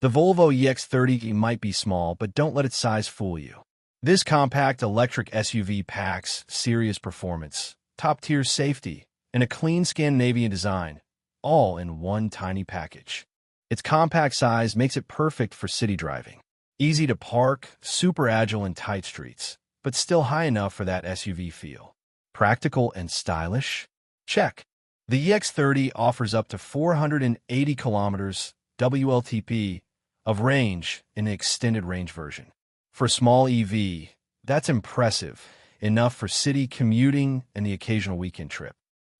The Volvo EX30 might be small, but don't let its size fool you. This compact electric SUV packs serious performance, top-tier safety, and a clean Scandinavian design, all in one tiny package. Its compact size makes it perfect for city driving. Easy to park, super agile in tight streets, but still high enough for that SUV feel. Practical and stylish? Check. The EX30 offers up to 480 kilometers WLTP of range in the extended range version. For a small EV, that's impressive, enough for city commuting and the occasional weekend trip.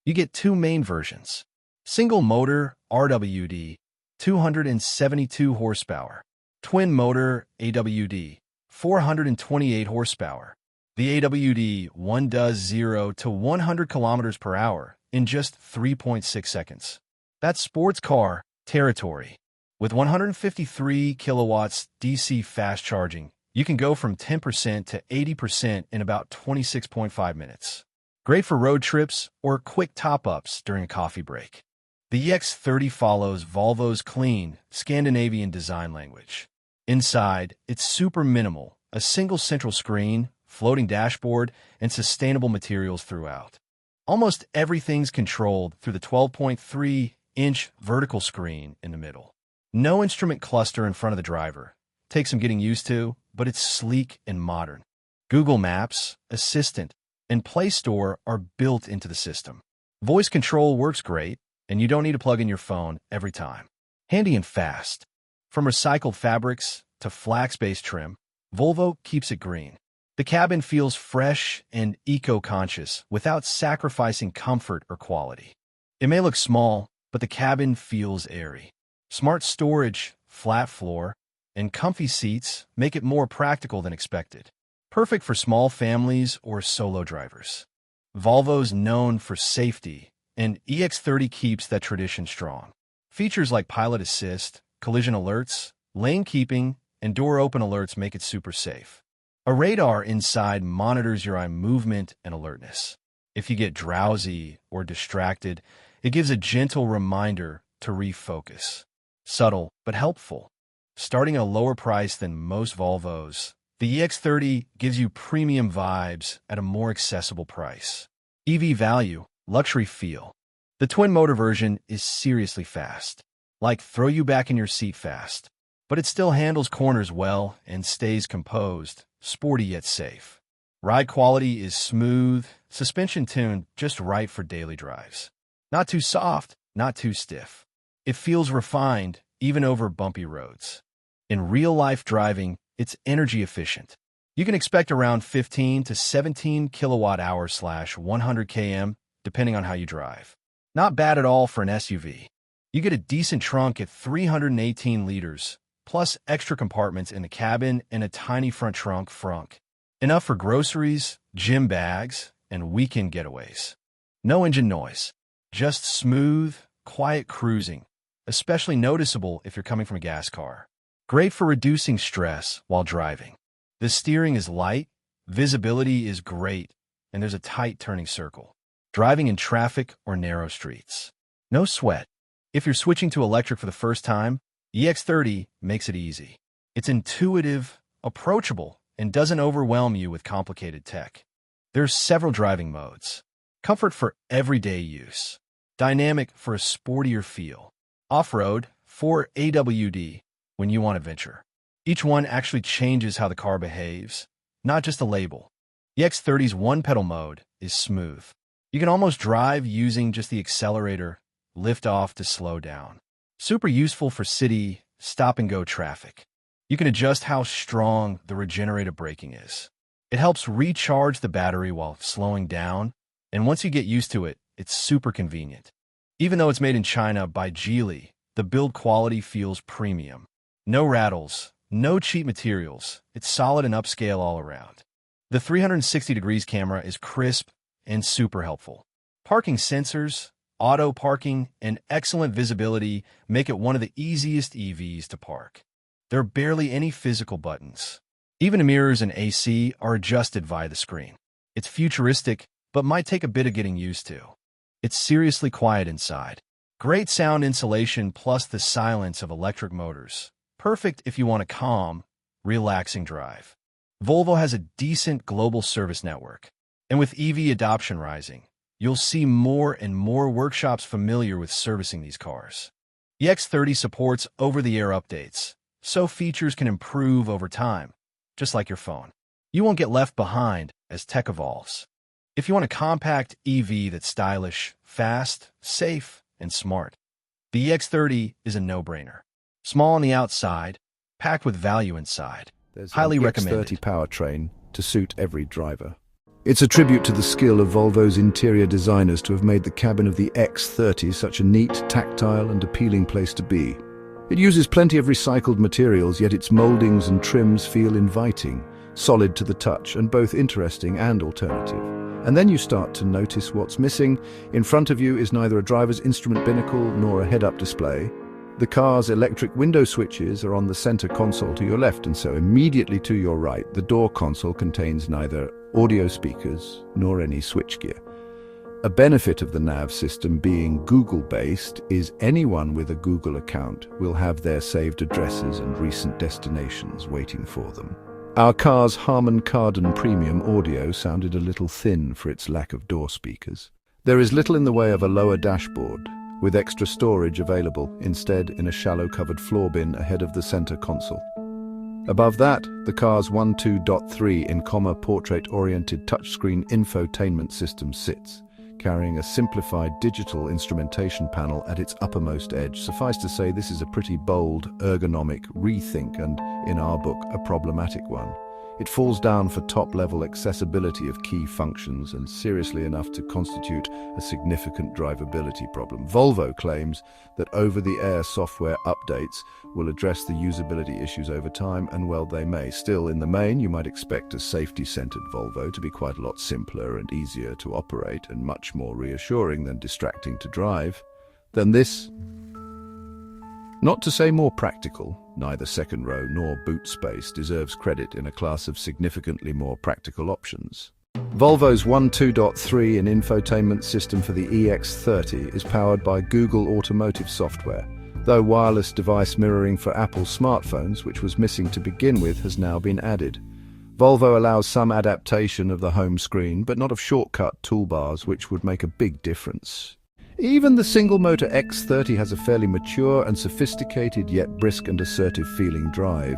You get two main versions. Single motor RWD, 272 horsepower. Twin motor AWD, 428 horsepower. The AWD 1 does 0 to 100 kilometers per hour in just 3.6 seconds. That's sports car territory. With 153 kilowatts DC fast charging, you can go from 10% to 80% in about 26.5 minutes. Great for road trips or quick top-ups during a coffee break. The EX30 follows Volvo's clean, Scandinavian design language. Inside, it's super minimal, a single central screen, floating dashboard, and sustainable materials throughout. Almost everything's controlled through the 12.3-inch vertical screen in the middle. No instrument cluster in front of the driver. Takes some getting used to, but it's sleek and modern. Google Maps, Assistant, and Play Store are built into the system. Voice control works great, and you don't need to plug in your phone every time. Handy and fast. From recycled fabrics to flax-based trim, Volvo keeps it green. The cabin feels fresh and eco-conscious without sacrificing comfort or quality. It may look small, but the cabin feels airy. Smart storage, flat floor, and comfy seats make it more practical than expected. Perfect for small families or solo drivers. Volvo's known for safety, and EX30 keeps that tradition strong. Features like pilot assist, collision alerts, lane keeping, and door open alerts make it super safe. A radar inside monitors your eye movement and alertness. If you get drowsy or distracted, it gives a gentle reminder to refocus. Subtle, but helpful. Starting at a lower price than most Volvos, the EX30 gives you premium vibes at a more accessible price. EV value, luxury feel. The twin-motor version is seriously fast. Like throw you back in your seat fast. But it still handles corners well and stays composed, sporty yet safe. Ride quality is smooth, suspension tuned just right for daily drives. Not too soft, not too stiff. It feels refined, even over bumpy roads. In real-life driving, it's energy efficient. You can expect around 15 to 17 kilowatt-hour/100 km, depending on how you drive. Not bad at all for an SUV. You get a decent trunk at 318 liters, plus extra compartments in the cabin and a tiny front trunk frunk. Enough for groceries, gym bags, and weekend getaways. No engine noise. Just smooth, quiet cruising, especially noticeable if you're coming from a gas car. Great for reducing stress while driving. The steering is light, visibility is great, and there's a tight turning circle. Driving in traffic or narrow streets. No sweat. If you're switching to electric for the first time, EX30 makes it easy. It's intuitive, approachable, and doesn't overwhelm you with complicated tech. There's several driving modes. Comfort for everyday use. Dynamic for a sportier feel. Off-road for AWD when you want adventure. Each one actually changes how the car behaves, not just a label. The EX30's one-pedal mode is smooth. You can almost drive using just the accelerator, lift off to slow down. Super useful for city, stop-and-go traffic. You can adjust how strong the regenerative braking is. It helps recharge the battery while slowing down, and once you get used to it, it's super convenient. Even though it's made in China by Geely, the build quality feels premium. No rattles, no cheap materials. It's solid and upscale all around. The 360 degrees camera is crisp and super helpful. Parking sensors, auto parking, and excellent visibility make it one of the easiest EVs to park. There are barely any physical buttons. Even the mirrors and AC are adjusted via the screen. It's futuristic, but might take a bit of getting used to. It's seriously quiet inside. Great sound insulation plus the silence of electric motors. perfect if you want a calm, relaxing drive. Volvo has a decent global service network, and with EV adoption rising, you'll see more and more workshops familiar with servicing these cars. The EX30 supports over-the-air updates, so features can improve over time, just like your phone. You won't get left behind as tech evolves. If you want a compact EV that's stylish, fast, safe, and smart, the EX30 is a no-brainer. Small on the outside, packed with value inside. There's Highly an recommended. EX30 powertrain to suit every driver. It's a tribute to the skill of Volvo's interior designers to have made the cabin of the EX30 such a neat, tactile and appealing place to be. It uses plenty of recycled materials, yet its moldings and trims feel inviting, solid to the touch, and both interesting and alternative. And then you start to notice what's missing. In front of you is neither a driver's instrument binnacle nor a head-up display. The car's electric window switches are on the center console to your left, and so immediately to your right, the door console contains neither audio speakers nor any switchgear. A benefit of the nav system being Google-based is anyone with a Google account will have their saved addresses and recent destinations waiting for them. Our car's Harman Kardon premium audio sounded a little thin for its lack of door speakers. There is little in the way of a lower dashboard, with extra storage available instead in a shallow covered floor bin ahead of the center console. Above that, the car's 12.3 portrait-oriented touchscreen infotainment system sits, carrying a simplified digital instrumentation panel at its uppermost edge. Suffice to say, this is a pretty bold, ergonomic rethink and, in our book, a problematic one. It falls down for top-level accessibility of key functions and seriously enough to constitute a significant drivability problem. Volvo claims that over-the-air software updates will address the usability issues over time, and well, they may. Still, in the main, you might expect a safety-centered Volvo to be quite a lot simpler and easier to operate and much more reassuring than distracting to drive. Than this, not to say more practical, neither second row nor boot space deserves credit in a class of significantly more practical options. Volvo's 12.3 infotainment system for the EX30 is powered by Google Automotive software, though wireless device mirroring for Apple smartphones, which was missing to begin with, has now been added. Volvo allows some adaptation of the home screen, but not of shortcut toolbars, which would make a big difference. Even the single-motor X30 has a fairly mature and sophisticated yet brisk and assertive feeling drive.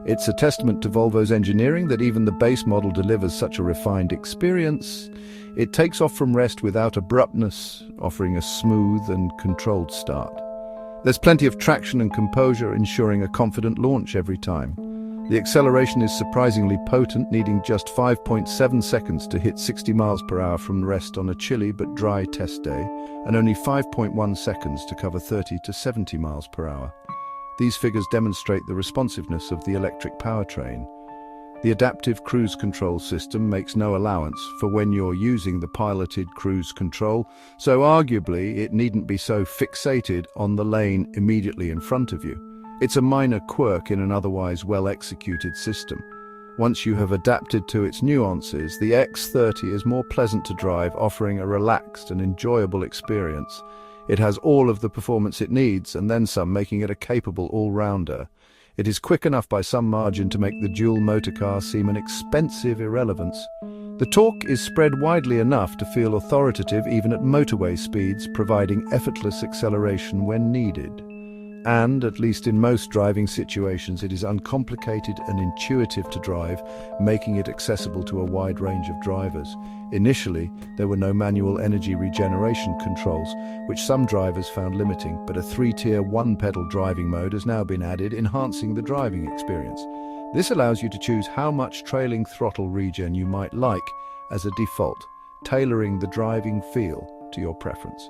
It's a testament to Volvo's engineering that even the base model delivers such a refined experience. It takes off from rest without abruptness, offering a smooth and controlled start. There's plenty of traction and composure, ensuring a confident launch every time. The acceleration is surprisingly potent, needing just 5.7 seconds to hit 60 miles per hour from rest on a chilly but dry test day, and only 5.1 seconds to cover 30 to 70 miles per hour. These figures demonstrate the responsiveness of the electric powertrain. The adaptive cruise control system makes no allowance for when you're using the piloted cruise control, so arguably it needn't be so fixated on the lane immediately in front of you. It's a minor quirk in an otherwise well-executed system. Once you have adapted to its nuances, the X30 is more pleasant to drive, offering a relaxed and enjoyable experience. It has all of the performance it needs, and then some, making it a capable all-rounder. It is quick enough by some margin to make the dual motor car seem an expensive irrelevance. The torque is spread widely enough to feel authoritative even at motorway speeds, providing effortless acceleration when needed. And, at least in most driving situations, it is uncomplicated and intuitive to drive, making it accessible to a wide range of drivers. Initially, there were no manual energy regeneration controls, which some drivers found limiting, but a 3-tier one-pedal driving mode has now been added, enhancing the driving experience. This allows you to choose how much trailing throttle regen you might like as a default, tailoring the driving feel to your preference.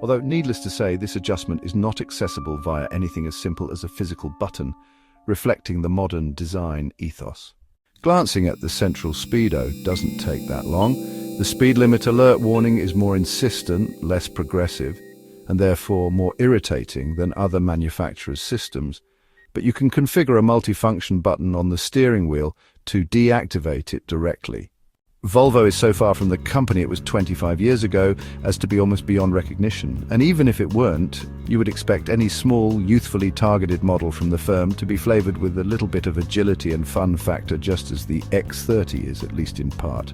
Although, needless to say, this adjustment is not accessible via anything as simple as a physical button, reflecting the modern design ethos. Glancing at the central speedo doesn't take that long. The speed limit alert warning is more insistent, less progressive, and therefore more irritating than other manufacturers' systems, but you can configure a multifunction button on the steering wheel to deactivate it directly. Volvo is so far from the company it was 25 years ago as to be almost beyond recognition. And even if it weren't, you would expect any small, youthfully targeted model from the firm to be flavored with a little bit of agility and fun factor, just as the X30 is, at least in part.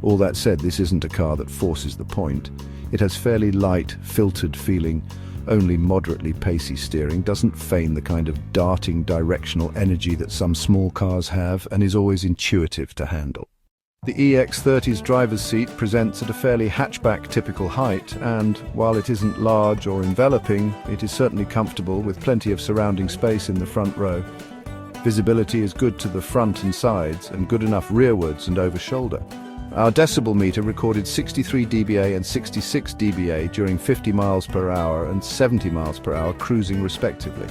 All that said, this isn't a car that forces the point. It has fairly light, filtered feeling, only moderately pacey steering, doesn't feign the kind of darting directional energy that some small cars have, and is always intuitive to handle. The EX30's driver's seat presents at a fairly hatchback-typical height, and while it isn't large or enveloping, it is certainly comfortable with plenty of surrounding space in the front row. Visibility is good to the front and sides, and good enough rearwards and over shoulder. Our decibel meter recorded 63 dBA and 66 dBA during 50 miles per hour and 70 miles per hour cruising respectively.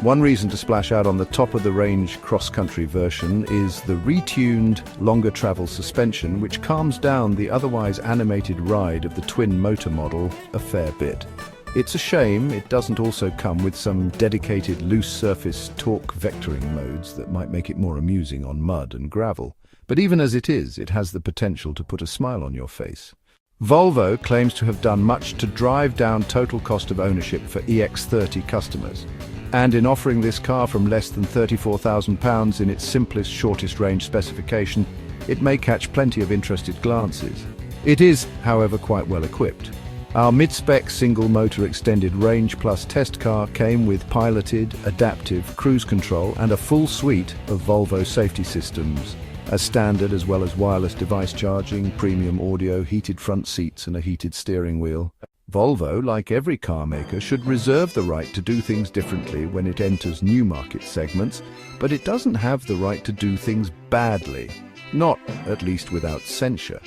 One reason to splash out on the top-of-the-range cross-country version is the retuned, longer-travel suspension, which calms down the otherwise animated ride of the twin-motor model a fair bit. It's a shame it doesn't also come with some dedicated loose-surface torque vectoring modes that might make it more amusing on mud and gravel. But even as it is, it has the potential to put a smile on your face. Volvo claims to have done much to drive down total cost of ownership for EX30 customers. And in offering this car from less than £34,000 in its simplest, shortest range specification, it may catch plenty of interested glances. It is, however, quite well equipped. Our mid-spec single-motor extended range plus test car came with piloted, adaptive cruise control and a full suite of Volvo safety systems, as standard, as well as wireless device charging, premium audio, heated front seats and a heated steering wheel. Volvo, like every car maker, should reserve the right to do things differently when it enters new market segments, but it doesn't have the right to do things badly, not at least without censure.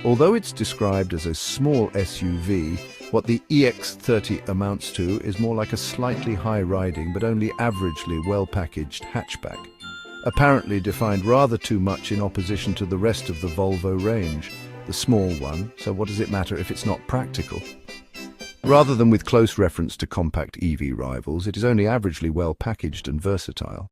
Although it's described as a small SUV, what the EX30 amounts to is more like a slightly high-riding but only averagely well-packaged hatchback, apparently defined rather too much in opposition to the rest of the Volvo range, the small one, so what does it matter if it's not practical? Rather than with close reference to compact EV rivals, it is only averagely well packaged and versatile.